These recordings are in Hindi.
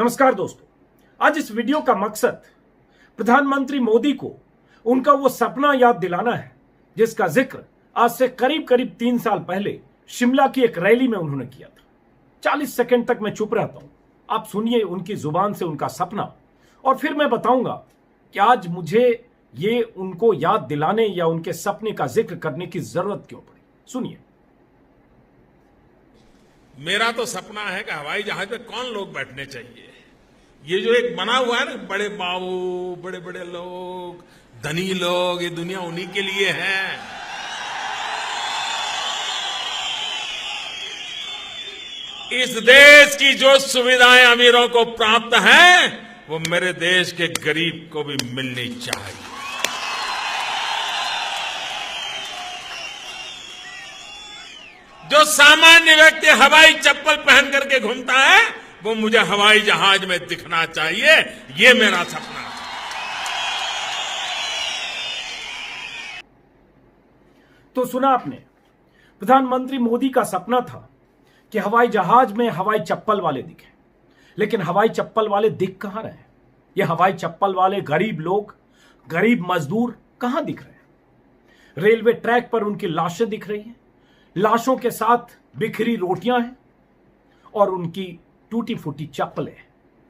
नमस्कार दोस्तों, आज इस वीडियो का मकसद प्रधानमंत्री मोदी को उनका वो सपना याद दिलाना है जिसका जिक्र आज से करीब करीब 3 साल पहले शिमला की एक रैली में उन्होंने किया था। 40 सेकंड तक मैं चुप रहता हूं, आप सुनिए उनकी जुबान से उनका सपना और फिर मैं बताऊंगा कि आज मुझे ये उनको याद दिलाने या उनके सपने का जिक्र करने की जरूरत क्यों पड़ी। सुनिए। मेरा तो सपना है कि हवाई जहाज में कौन लोग बैठने चाहिए। ये जो एक बना हुआ है ना, बड़े बाबू, बड़े बड़े लोग, धनी लोग, ये दुनिया उन्हीं के लिए है। इस देश की जो सुविधाएं अमीरों को प्राप्त हैं, वो मेरे देश के गरीब को भी मिलनी चाहिए। जो सामान्य व्यक्ति हवाई चप्पल पहन करके घूमता है, वो मुझे हवाई जहाज में दिखना चाहिए। ये मेरा सपना है। तो सुना आपने, प्रधानमंत्री मोदी का सपना था कि हवाई जहाज में हवाई चप्पल वाले दिखे, लेकिन हवाई चप्पल वाले दिख कहां रहे हैं? ये हवाई चप्पल वाले गरीब लोग, गरीब मजदूर कहां दिख रहे हैं? रेलवे ट्रैक पर उनकी लाशें दिख रही हैं, लाशों के साथ बिखरी रोटियां हैं और उनकी टूटी फूटी चप्पलें हैं,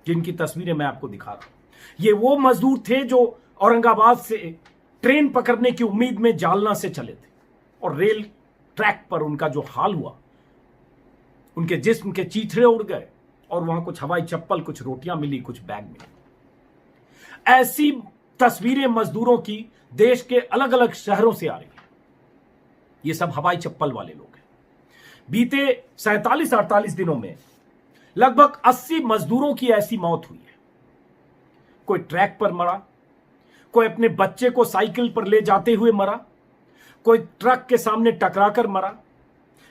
जिनकी तस्वीरें मैं आपको दिखा रहा हूं। ये वो मजदूर थे जो औरंगाबाद से ट्रेन पकड़ने की उम्मीद में जालना से चले थे और रेल ट्रैक पर उनका जो हाल हुआ, उनके जिस्म के चीथड़े उड़ गए और वहां कुछ हवाई चप्पल, कुछ रोटियां मिली, कुछ बैग मिले। ऐसी तस्वीरें मजदूरों की देश के अलग अलग शहरों से आ रही है। ये सब हवाई चप्पल वाले लोग हैं। बीते 47-48 दिनों में लगभग 80 मजदूरों की ऐसी मौत हुई है। कोई ट्रैक पर मरा, कोई अपने बच्चे को साइकिल पर ले जाते हुए मरा, कोई ट्रक के सामने टकराकर मरा।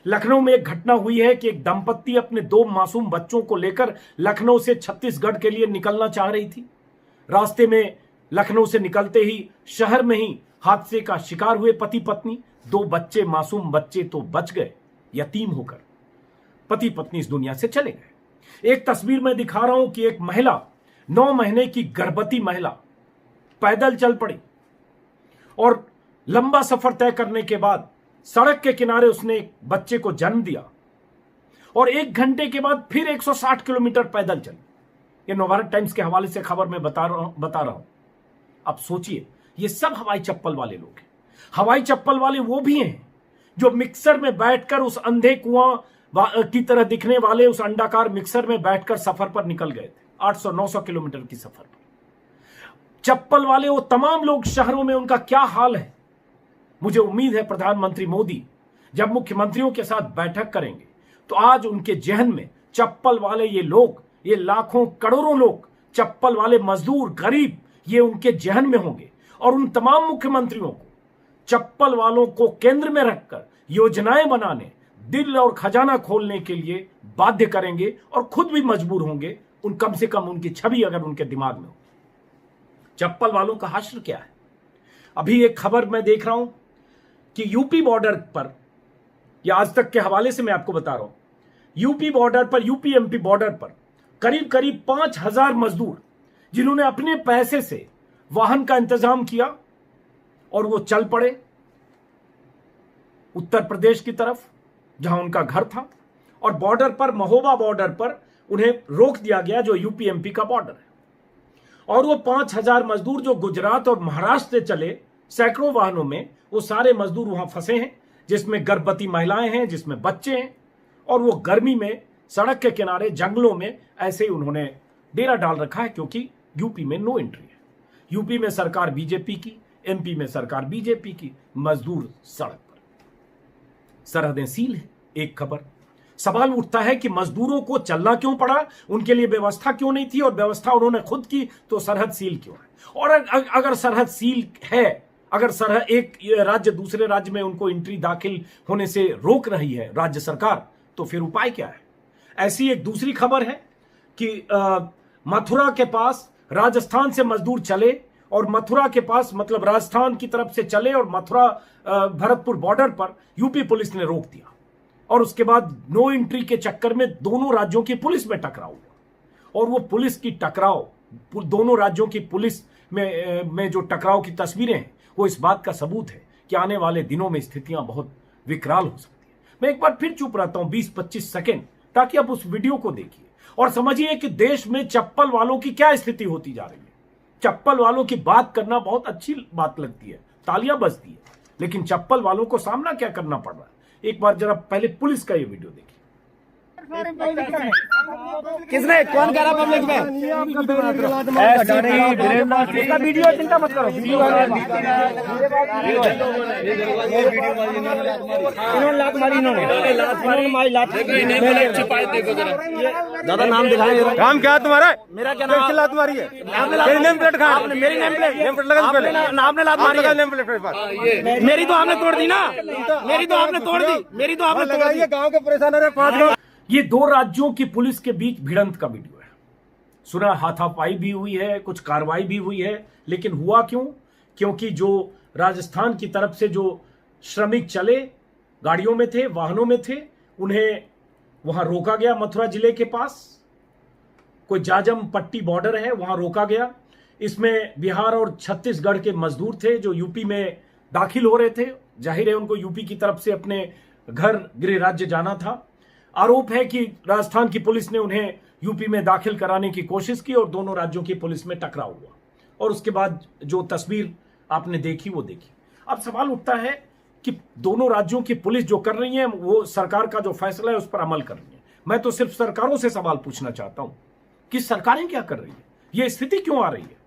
लखनऊ में एक घटना हुई है कि एक दंपत्ति अपने 2 मासूम बच्चों को लेकर लखनऊ से छत्तीसगढ़ के लिए निकलना चाह रही थी। रास्ते में लखनऊ से निकलते ही शहर में ही हादसे का शिकार हुए पति पत्नी। 2 बच्चे, मासूम बच्चे तो बच गए, यतीम होकर पति पत्नी इस दुनिया से चले गए। एक तस्वीर में दिखा रहा हूं कि एक महिला, 9 महीने की गर्भवती महिला, पैदल चल पड़ी और लंबा सफर तय करने के बाद सड़क के किनारे उसने एक बच्चे को जन्म दिया और 1 घंटे के बाद फिर 160 किलोमीटर पैदल चली। ये नवभारत टाइम्स के हवाले से खबर मैं बता रहा हूं। अब सोचिए, ये सब हवाई चप्पल वाले लोग हैं। हवाई चप्पल वाले वो भी हैं जो मिक्सर में बैठकर उस अंधे कुआं की तरह दिखने वाले उस अंडाकार मिक्सर में बैठकर सफर पर निकल गए थे, 800-900 किलोमीटर की सफर पर। चप्पल वाले वो तमाम लोग शहरों में, उनका क्या हाल है? मुझे उम्मीद है प्रधानमंत्री मोदी जब मुख्यमंत्रियों के साथ बैठक करेंगे तो आज उनके जहन में चप्पल वाले ये लोग, ये लाखों करोड़ों लोग, चप्पल वाले मजदूर, गरीब, ये उनके जहन में होंगे और उन तमाम मुख्यमंत्रियों को चप्पल वालों को केंद्र में रखकर योजनाएं बनाने, दिल और खजाना खोलने के लिए बाध्य करेंगे और खुद भी मजबूर होंगे। कम से कम उनकी छवि अगर उनके दिमाग में हो। चप्पल वालों का हश्र क्या है? अभी एक खबर मैं देख रहा हूं कि यूपी बॉर्डर पर, या आज तक के हवाले से मैं आपको बता रहा हूं, यूपी बॉर्डर पर, यूपी एमपी बॉर्डर पर करीब करीब 5000 मजदूर जिन्होंने अपने पैसे से वाहन का इंतजाम किया और वो चल पड़े उत्तर प्रदेश की तरफ जहां उनका घर था, और बॉर्डर पर, महोबा बॉर्डर पर उन्हें रोक दिया गया जो यूपी एमपी का बॉर्डर है। और वो 5000 मजदूर जो गुजरात और महाराष्ट्र से चले सैकड़ों वाहनों में, वो सारे मजदूर वहां फंसे हैं, जिसमें गर्भवती महिलाएं हैं, जिसमें बच्चे हैं, और वो गर्मी में सड़क के किनारे जंगलों में ऐसे ही उन्होंने डेरा डाल रखा है, क्योंकि यूपी में नो एंट्री है। यूपी में सरकार बीजेपी की, एमपी में सरकार बीजेपी की, मजदूर सड़क पर, सरहदें सील है। एक खबर, सवाल उठता है कि मजदूरों को चलना क्यों पड़ा, उनके लिए व्यवस्था क्यों नहीं थी, और व्यवस्था उन्होंने खुद की तो सरहद सील क्यों है? और अगर सरहद सील है, अगर सरहद, एक राज्य दूसरे राज्य में उनको एंट्री दाखिल होने से रोक रही है राज्य सरकार, तो फिर उपाय क्या है? ऐसी एक दूसरी खबर है कि मथुरा के पास राजस्थान से मजदूर चले और मथुरा के पास, मतलब राजस्थान की तरफ से चले और मथुरा भरतपुर बॉर्डर पर यूपी पुलिस ने रोक दिया और उसके बाद नो एंट्री के चक्कर में दोनों राज्यों की पुलिस में टकराव हुआ और वो पुलिस की टकराव, दोनों राज्यों की पुलिस में जो टकराव की तस्वीरें हैं, वो इस बात का सबूत है कि आने वाले दिनों में स्थितियां बहुत विकराल हो सकती है। मैं एक बार फिर चुप रहता हूं 20-25 सेकेंड, ताकि आप उस वीडियो को देखिए और समझिए कि देश में चप्पल वालों की क्या स्थिति होती जा रही है। चप्पल वालों की बात करना बहुत अच्छी बात लगती है, तालियां बजती है, लेकिन चप्पल वालों को सामना क्या करना पड़ रहा है। एक बार जरा पहले पुलिस का ये वीडियो देखिए। किसने, कौन कह रहा पब्लिक में? इसका वीडियो चिंता मत करो, इन्होंने लात मारी, इन्होंने लात दादा नाम दिखाए। काम क्या है तुम्हारा? मेरा क्या नाम? लात मारी है? मेरी नेम प्लेट खा, मेरी नेम प्लेट लगा, आपने लात मारी है। नेम प्लेट मेरी तो आपने तोड़ दी ना, मेरी तो आपने तोड़ दी, मेरी तो आपने तोड़ दी। गाँव के परेशान हो रहे 5 लोग। ये 2 राज्यों की पुलिस के बीच भिड़ंत का वीडियो है। सुना हाथापाई भी हुई है, कुछ कार्रवाई भी हुई है, लेकिन हुआ क्यों? क्योंकि जो राजस्थान की तरफ से जो श्रमिक चले, गाड़ियों में थे, वाहनों में थे, उन्हें वहां रोका गया। मथुरा जिले के पास कोई जाजम पट्टी बॉर्डर है, वहां रोका गया। इसमें बिहार और छत्तीसगढ़ के मजदूर थे जो यूपी में दाखिल हो रहे थे। जाहिर है उनको यूपी की तरफ से अपने घर गृह राज्य जाना था। आरोप है कि राजस्थान की पुलिस ने उन्हें यूपी में दाखिल कराने की कोशिश की और दोनों राज्यों की पुलिस में टकराव हुआ, और उसके बाद जो तस्वीर आपने देखी वो देखी। अब सवाल उठता है कि दोनों राज्यों की पुलिस जो कर रही है, वो सरकार का जो फैसला है उस पर अमल कर रही है। मैं तो सिर्फ सरकारों से सवाल पूछना चाहता हूं कि सरकारें क्या कर रही है, ये स्थिति क्यों आ रही है,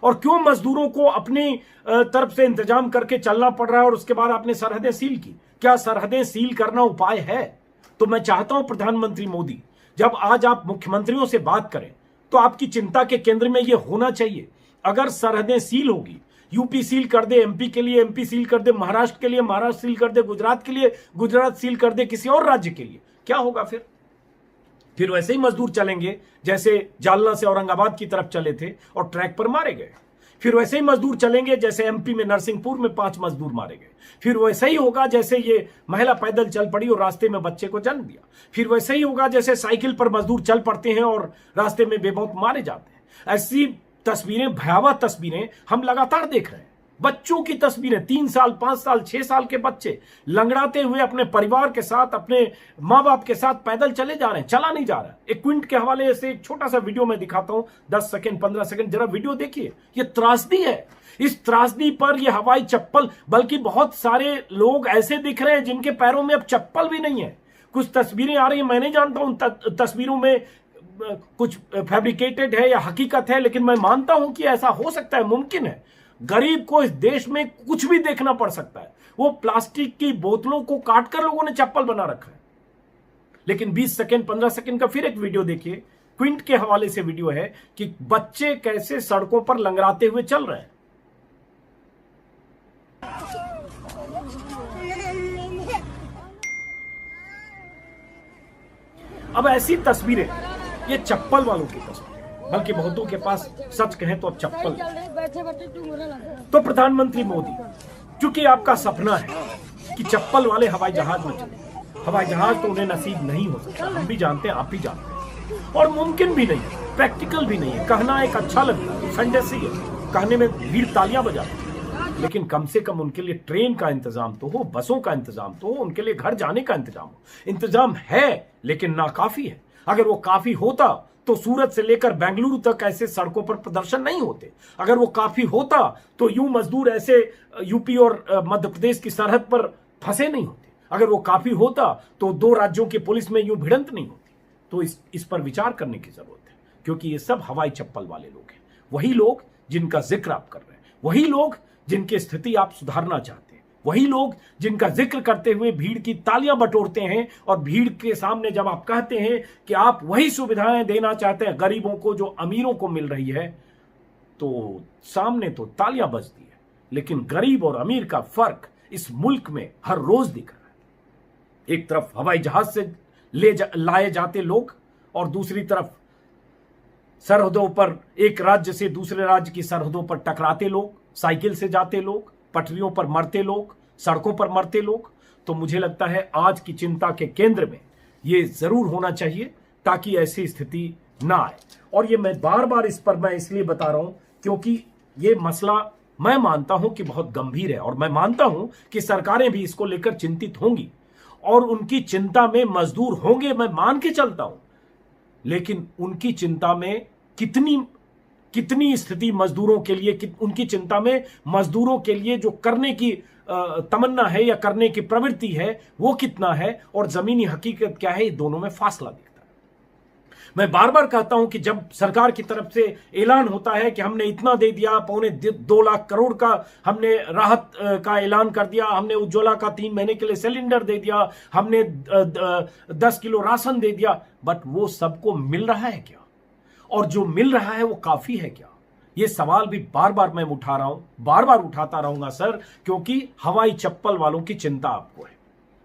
और क्यों मजदूरों को अपनी तरफ से इंतजाम करके चलना पड़ रहा है, और उसके बाद आपने सरहदें सील की। क्या सरहदें सील करना उपाय है? तो मैं चाहता हूं प्रधानमंत्री मोदी, जब आज आप मुख्यमंत्रियों से बात करें तो आपकी चिंता के केंद्र में यह होना चाहिए, अगर सरहदें सील होगी, यूपी सील कर दे एमपी के लिए, एमपी सील कर दे महाराष्ट्र के लिए, महाराष्ट्र सील कर दे गुजरात के लिए, गुजरात सील कर दे किसी और राज्य के लिए, क्या होगा फिर वैसे ही मजदूर चलेंगे जैसे जालना से औरंगाबाद की तरफ चले थे और ट्रैक पर मारे गए। फिर वैसे ही मजदूर चलेंगे जैसे एमपी में नरसिंहपुर में 5 मजदूर मारे गए। फिर वैसे ही होगा जैसे ये महिला पैदल चल पड़ी और रास्ते में बच्चे को जन्म दिया। फिर वैसे ही होगा जैसे साइकिल पर मजदूर चल पड़ते हैं और रास्ते में बेमौत मारे जाते हैं। ऐसी तस्वीरें, भयावह तस्वीरें हम लगातार देख रहे हैं। बच्चों की तस्वीरें, 3 साल 5 साल 6 साल के बच्चे लंगड़ाते हुए अपने परिवार के साथ, अपने माँ बाप के साथ पैदल चले जा रहे हैं, चला नहीं जा रहा है। एक क्विंट के हवाले से एक छोटा सा वीडियो मैं दिखाता हूं, 10 सेकंड 15 सेकंड, जरा वीडियो देखिए। ये त्रासदी है। इस त्रासदी पर ये हवाई चप्पल, बल्कि बहुत सारे लोग ऐसे दिख रहे हैं जिनके पैरों में अब चप्पल भी नहीं है। कुछ तस्वीरें आ रही है, मैं नहीं जानता उन तस्वीरों में कुछ फैब्रिकेटेड है या हकीकत है, लेकिन मैं मानता हूं कि ऐसा हो सकता है, मुमकिन है। गरीब को इस देश में कुछ भी देखना पड़ सकता है। वो प्लास्टिक की बोतलों को काटकर लोगों ने चप्पल बना रखा है। लेकिन 20 सेकंड 15 सेकंड का फिर एक वीडियो देखिए, क्विंट के हवाले से वीडियो है कि बच्चे कैसे सड़कों पर लंगड़ाते हुए चल रहे हैं। अब ऐसी तस्वीरें, ये चप्पल वालों की तस्वीरें, बल्कि बहुतों के पास सच कहें तो अब चप्पल। तो प्रधानमंत्री मोदी, चूंकि आपका सपना है कि चप्पल वाले हवाई जहाज में चले, हवाई जहाज तो उन्हें नसीब नहीं हो सकता, हम भी जानते हैं, आप भी जानते हैं, और मुमकिन भी नहीं है, प्रैक्टिकल भी नहीं है। कहना एक अच्छा लगता है, संजय सिंह है, कहने में भीड़ तालियां बजाती है, लेकिन कम से कम उनके लिए ट्रेन का इंतजाम तो हो, बसों का इंतजाम तो हो, उनके लिए घर जाने का इंतजाम हो। इंतजाम है लेकिन नाकाफी है। अगर वो काफी होता तो सूरत से लेकर बेंगलुरु तक ऐसे सड़कों पर प्रदर्शन नहीं होते। अगर वो काफी होता तो यूं मजदूर ऐसे यूपी और मध्य प्रदेश की सरहद पर फंसे नहीं होते। अगर वो काफी होता तो 2 राज्यों की पुलिस में यूं भिड़ंत नहीं होती। तो इस पर विचार करने की जरूरत है, क्योंकि ये सब हवाई चप्पल वाले लोग हैं। वही लोग जिनका जिक्र आप कर रहे हैं, वही लोग जिनकी स्थिति आप सुधारना चाहते हैं, वही लोग जिनका जिक्र करते हुए भीड़ की तालियां बटोरते हैं, और भीड़ के सामने जब आप कहते हैं कि आप वही सुविधाएं देना चाहते हैं गरीबों को जो अमीरों को मिल रही है, तो सामने तो तालियां बजती है, लेकिन गरीब और अमीर का फर्क इस मुल्क में हर रोज दिख रहा है। एक तरफ हवाई जहाज से लाए जाते लोग, और दूसरी तरफ सरहदों पर, एक राज्य से दूसरे राज्य की सरहदों पर टकराते लोग, साइकिल से जाते लोग, पटरियों पर मरते लोग, सड़कों पर मरते लोग। तो मुझे लगता है आज की चिंता के केंद्र में ये जरूर होना चाहिए, ताकि ऐसी स्थिति ना आए। और ये मैं बार बार इस पर मैं इसलिए बता रहा हूं क्योंकि ये मसला मैं मानता हूं कि बहुत गंभीर है और मैं मानता हूं कि सरकारें भी इसको लेकर चिंतित होंगी और उनकी चिंता में मजदूर होंगे, मैं मान के चलता हूं। लेकिन उनकी चिंता में कितनी स्थिति मजदूरों के लिए, उनकी चिंता में मजदूरों के लिए जो करने की तमन्ना है या करने की प्रवृत्ति है वो कितना है और जमीनी हकीकत क्या है, दोनों में फासला दिखता है। मैं बार बार कहता हूं कि जब सरकार की तरफ से ऐलान होता है कि हमने इतना दे दिया, 2.25 लाख करोड़ का हमने राहत का ऐलान कर दिया, हमने उज्ज्वला का 3 महीने के लिए सिलेंडर दे दिया, हमने 10 किलो राशन दे दिया, बट वो सबको मिल रहा है क्या? और जो मिल रहा है वो काफी है क्या? ये सवाल भी बार बार मैं उठा रहा हूं, बार बार उठाता रहूंगा सर, क्योंकि हवाई चप्पल वालों की चिंता आपको है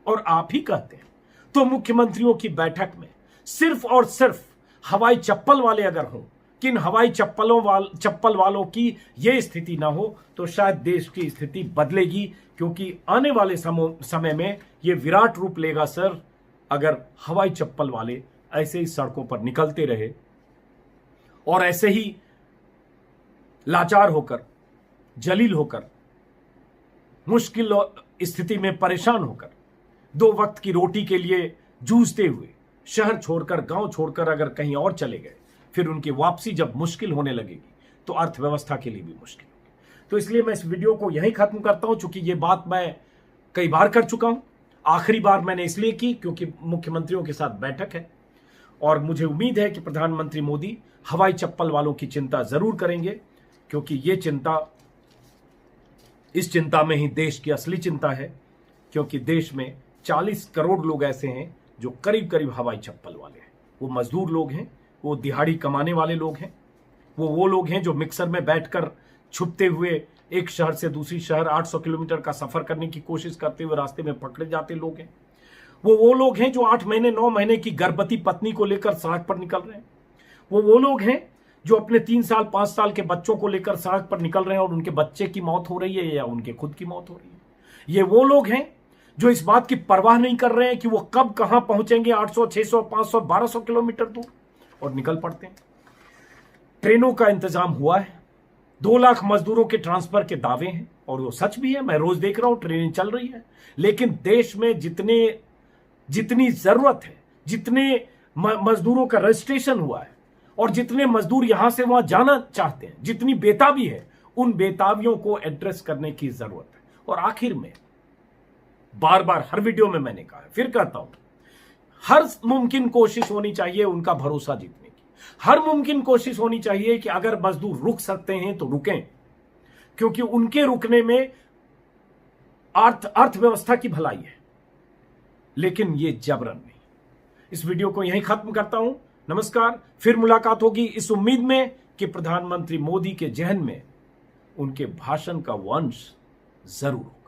और आप ही कहते हैं। तो मुख्यमंत्रियों की बैठक में सिर्फ और सिर्फ हवाई चप्पल वाले अगर हों, किन हवाई चप्पल वालों की यह स्थिति ना हो तो शायद देश की स्थिति बदलेगी, क्योंकि आने वाले समय में यह विराट रूप लेगा सर, अगर हवाई चप्पल वाले ऐसे ही सड़कों पर निकलते रहे और ऐसे ही लाचार होकर, जलील होकर, मुश्किल स्थिति में परेशान होकर, 2 वक्त की रोटी के लिए जूझते हुए शहर छोड़कर, गांव छोड़कर अगर कहीं और चले गए, फिर उनकी वापसी जब मुश्किल होने लगेगी तो अर्थव्यवस्था के लिए भी मुश्किल होगी। तो इसलिए मैं इस वीडियो को यहीं खत्म करता हूं, क्योंकि ये बात मैं कई बार कर चुका हूं। आखिरी बार मैंने इसलिए की क्योंकि मुख्यमंत्रियों के साथ बैठक है और मुझे उम्मीद है कि प्रधानमंत्री मोदी हवाई चप्पल वालों की चिंता जरूर करेंगे, क्योंकि ये चिंता, इस चिंता में ही देश की असली चिंता है। क्योंकि देश में 40 करोड़ लोग ऐसे हैं जो करीब करीब हवाई चप्पल वाले हैं। वो मजदूर लोग हैं, वो दिहाड़ी कमाने वाले लोग हैं, वो लोग हैं जो मिक्सर में बैठकर छुपते हुए एक शहर से दूसरी शहर 800 किलोमीटर का सफर करने की कोशिश करते हुए रास्ते में पकड़े जाते लोग हैं। वो लोग हैं जो 8 महीने 9 महीने की गर्भवती पत्नी को लेकर सड़क पर निकल रहे हैं। वो लोग हैं जो अपने 3 साल 5 साल के बच्चों को लेकर सड़क पर निकल रहे हैं और उनके बच्चे की मौत हो रही है या उनके खुद की मौत हो रही है। ये वो लोग हैं जो इस बात की परवाह नहीं कर रहे हैं कि वो कब कहां पहुंचेंगे, 800 600 500 1200 किलोमीटर दूर, और निकल पड़ते हैं। ट्रेनों का इंतजाम हुआ है, 2 लाख मजदूरों के ट्रांसफर के दावे हैं और वो सच भी है। मैं रोज देख रहा हूं ट्रेनें चल रही है, लेकिन देश में जितनी जरूरत है, जितने मजदूरों का रजिस्ट्रेशन हुआ है और जितने मजदूर यहां से वहां जाना चाहते हैं, जितनी बेताबी है, उन बेताबियों को एड्रेस करने की जरूरत है। और आखिर में बार बार हर वीडियो में मैंने कहा है, फिर कहता हूं, हर मुमकिन कोशिश होनी चाहिए उनका भरोसा जीतने की। हर मुमकिन कोशिश होनी चाहिए कि अगर मजदूर रुक सकते हैं तो रुकें, क्योंकि उनके रुकने में अर्थव्यवस्था की भलाई है, लेकिन ये जबरन नहीं। इस वीडियो को यहीं खत्म करता हूं। नमस्कार, फिर मुलाकात होगी इस उम्मीद में कि प्रधानमंत्री मोदी के जहन में उनके भाषण का वंश जरूर हो।